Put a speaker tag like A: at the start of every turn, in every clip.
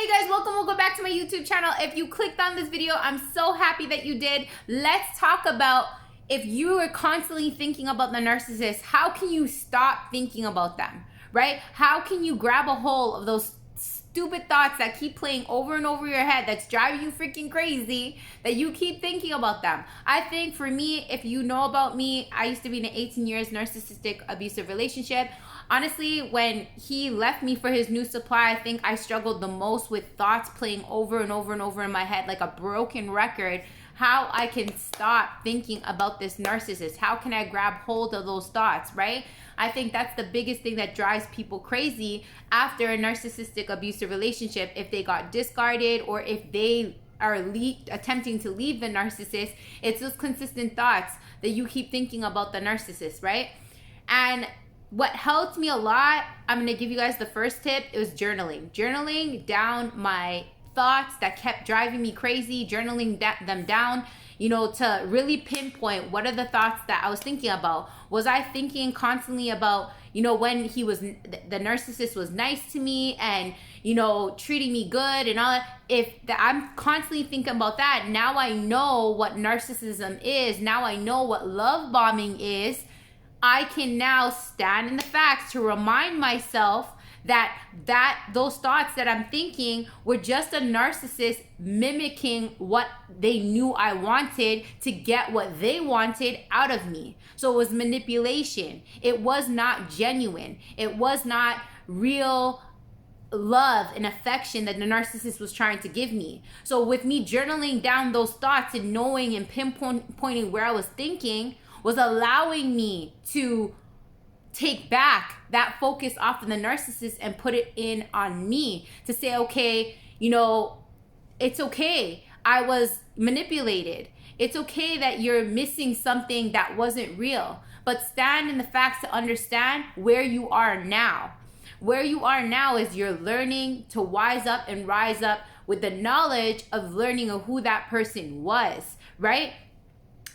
A: Hey guys, welcome back to my YouTube channel. If you clicked on this video, I'm so happy that you did. Let's talk about, if you are constantly thinking about the narcissist, how can you stop thinking about them, right? How can you grab a hold of those stupid thoughts that keep playing over and over your head, that's driving you freaking crazy, that you keep thinking about them? I think for me, if you know about me, I used to be in an 18 years narcissistic abusive relationship. Honestly, when he left me for his new supply, I think I struggled the most with thoughts playing over and over and over in my head like a broken record. How I can stop thinking about this narcissist? How can I grab hold of those thoughts, right? I think that's the biggest thing that drives people crazy after a narcissistic abusive relationship. If they got discarded or if they are attempting to leave the narcissist, it's those consistent thoughts that you keep thinking about the narcissist, right? And what helped me a lot, I'm going to give you guys the first tip, it was journaling. Journaling down my thoughts that kept driving me crazy, journaling them down, to really pinpoint what are the thoughts that I was thinking about. Was I thinking constantly about, when the narcissist was nice to me and, treating me good and all that? I'm constantly thinking about that, now I know what narcissism is. Now I know what love bombing is. I can now stand in the facts to remind myself that those thoughts that I'm thinking were just a narcissist mimicking what they knew I wanted to get what they wanted out of me. So it was manipulation. It was not genuine. It was not real love and affection that the narcissist was trying to give me. So with me journaling down those thoughts and knowing and pinpointing where I was thinking was allowing me to take back that focus off of the narcissist and put it in on me to say, okay, it's okay. I was manipulated. It's okay that you're missing something that wasn't real, but stand in the facts to understand where you are now. Where you are now is you're learning to wise up and rise up with the knowledge of learning of who that person was, right?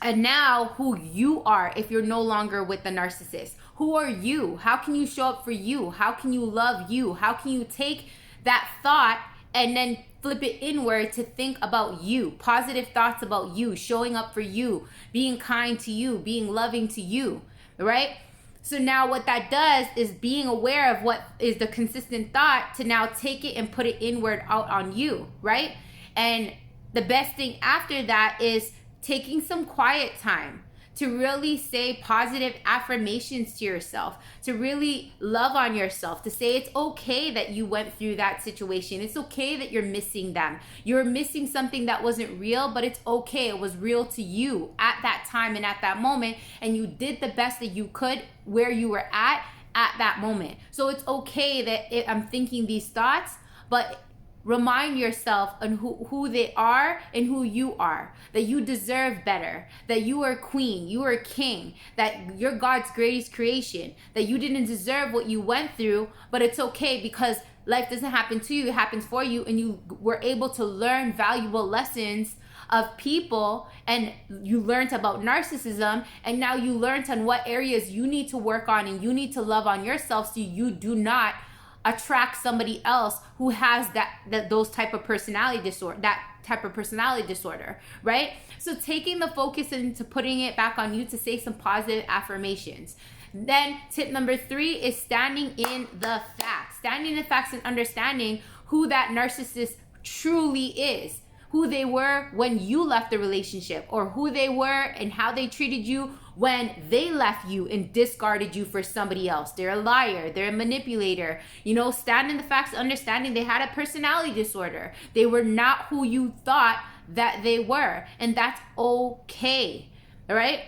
A: And now who you are if you're no longer with the narcissist. Who are you? How can you show up for you? How can you love you? How can you take that thought and then flip it inward to think about you? Positive thoughts about you, showing up for you, being kind to you, being loving to you, right? So now what that does is being aware of what is the consistent thought to now take it and put it inward out on you, right? And the best thing after that is taking some quiet time to really say positive affirmations to yourself, to really love on yourself, to say it's okay that you went through that situation. It's okay that you're missing them. You're missing something that wasn't real, but it's okay. It was real to you at that time and at that moment, and you did the best that you could where you were at that moment. So it's okay that I'm thinking these thoughts, but remind yourself on who they are and who you are, that you deserve better, that you are queen, you are king, that you're God's greatest creation, that you didn't deserve what you went through, but it's okay because life doesn't happen to you, it happens for you, and you were able to learn valuable lessons of people, and you learned about narcissism, and now you learned on what areas you need to work on and you need to love on yourself so you do not attract somebody else who has those type of personality disorder, right? So taking the focus into putting it back on you to say some positive affirmations. Then tip number 3 is standing in the facts. Standing in the facts and understanding who that narcissist truly is. Who they were when you left the relationship, or who they were and how they treated you when they left you and discarded you for somebody else. They're a liar. They're a manipulator. Stand in the facts, understanding they had a personality disorder. They were not who you thought that they were, and that's okay. All right?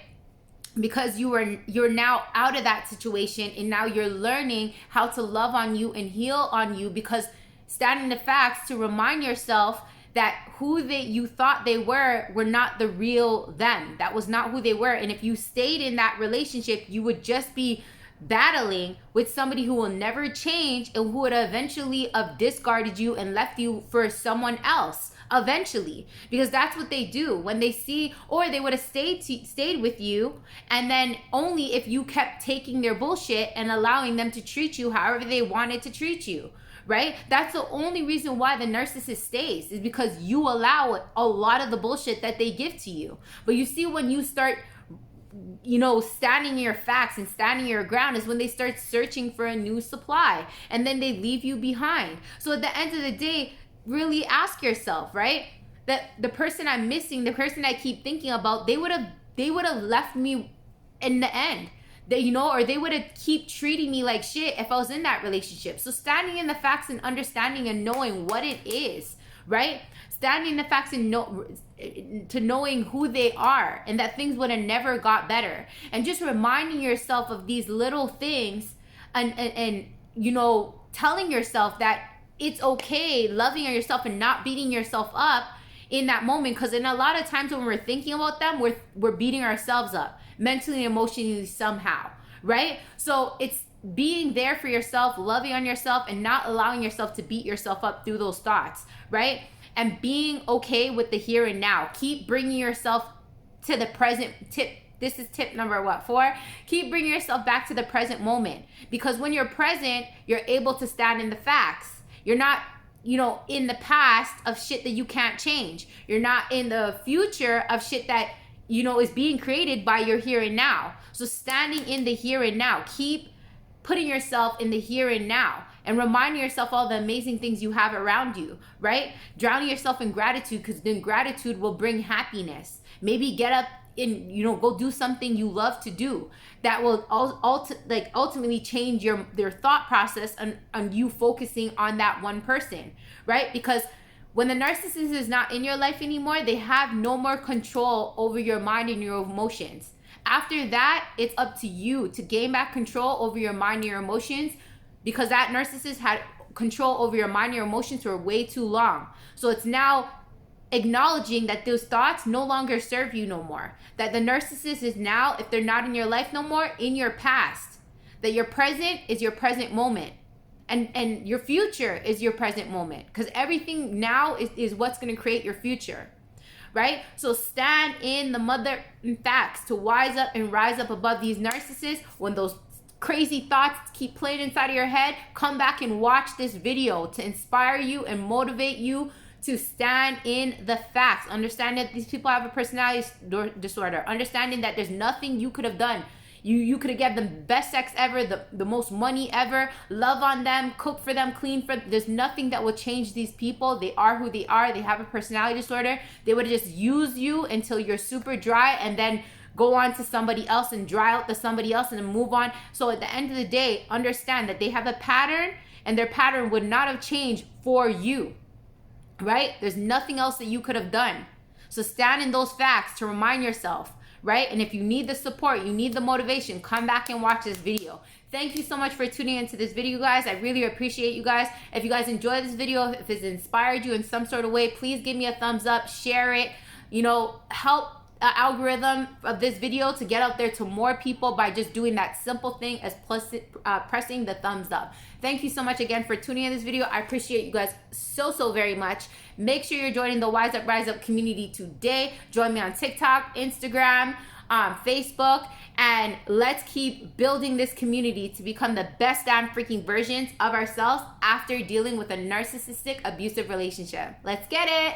A: Because you're now out of that situation, and now you're learning how to love on you and heal on you, because stand in the facts to remind yourself that who you thought they were not the real them. That was not who they were. And if you stayed in that relationship, you would just be battling with somebody who will never change and who would eventually have discarded you and left you for someone else eventually, because that's what they do when they see, or they would have stayed with you, and then only if you kept taking their bullshit and allowing them to treat you however they wanted to treat you, right? That's the only reason why the narcissist stays, is because you allow a lot of the bullshit that they give to you. But you see, when you start, you know, standing your facts and standing your ground, is when they start searching for a new supply, and then they leave you behind. So at the end of the day, really ask yourself, right? That the person I'm missing, the person I keep thinking about, they would have left me in the end. They, you know, or they would have keep treating me like shit if I was in that relationship. So standing in the facts and understanding and knowing what it is, right? Standing in the facts and to knowing who they are, and that things would have never got better. And just reminding yourself of these little things, and you know, telling yourself that it's okay, loving yourself and not beating yourself up in that moment. Because in a lot of times when we're thinking about them, we're beating ourselves up mentally and emotionally somehow, right? So it's being there for yourself, loving on yourself, and not allowing yourself to beat yourself up through those thoughts, right? And being okay with the here and now. Keep bringing yourself to the present. This is tip number 4. Keep bringing yourself back to the present moment, because when you're present, you're able to stand in the facts. You're not, you know, in the past of shit that you can't change. You're not in the future of shit that, you know, is being created by your here and now. So standing in the here and now, keep putting yourself in the here and now, and reminding yourself all the amazing things you have around you, right? Drowning yourself in gratitude, because then gratitude will bring happiness. Maybe get up and, you know, go do something you love to do that will ultimately change your thought process on you focusing on that one person, right? Because when the narcissist is not in your life anymore, they have no more control over your mind and your emotions. After that, it's up to you to gain back control over your mind and your emotions, because that narcissist had control over your mind and your emotions for way too long. So it's now acknowledging that those thoughts no longer serve you no more. That the narcissist is now, if they're not in your life no more, in your past. That your present is your present moment. And your future is your present moment, because everything now is what's going to create your future, right? So stand in the mother facts to wise up and rise up above these narcissists. When those crazy thoughts keep playing inside of your head, come back and watch this video to inspire you and motivate you to stand in the facts. Understand that these people have a personality disorder. Understanding that there's nothing you could have done. You could have given them the best sex ever, the most money ever, love on them, cook for them, clean for them. There's nothing that will change these people. They are who they are. They have a personality disorder. They would have just used you until you're super dry, and then go on to somebody else and dry out to somebody else and then move on. So at the end of the day, understand that they have a pattern, and their pattern would not have changed for you, right? There's nothing else that you could have done. So stand in those facts to remind yourself, right? And if you need the support, you need the motivation, come back and watch this video. Thank you so much for tuning into this video, guys. I really appreciate you guys. If you guys enjoyed this video, if it's inspired you in some sort of way, please give me a thumbs up, share it, you know, help algorithm of this video to get out there to more people by just doing that simple thing as pressing the thumbs up. Thank you so much again for tuning in this video. I appreciate you guys so very much. Make sure you're joining the Wise Up Rise Up community today. Join me on TikTok, Instagram, Facebook, and let's keep building this community to become the best damn freaking versions of ourselves after dealing with a narcissistic abusive relationship. Let's get it.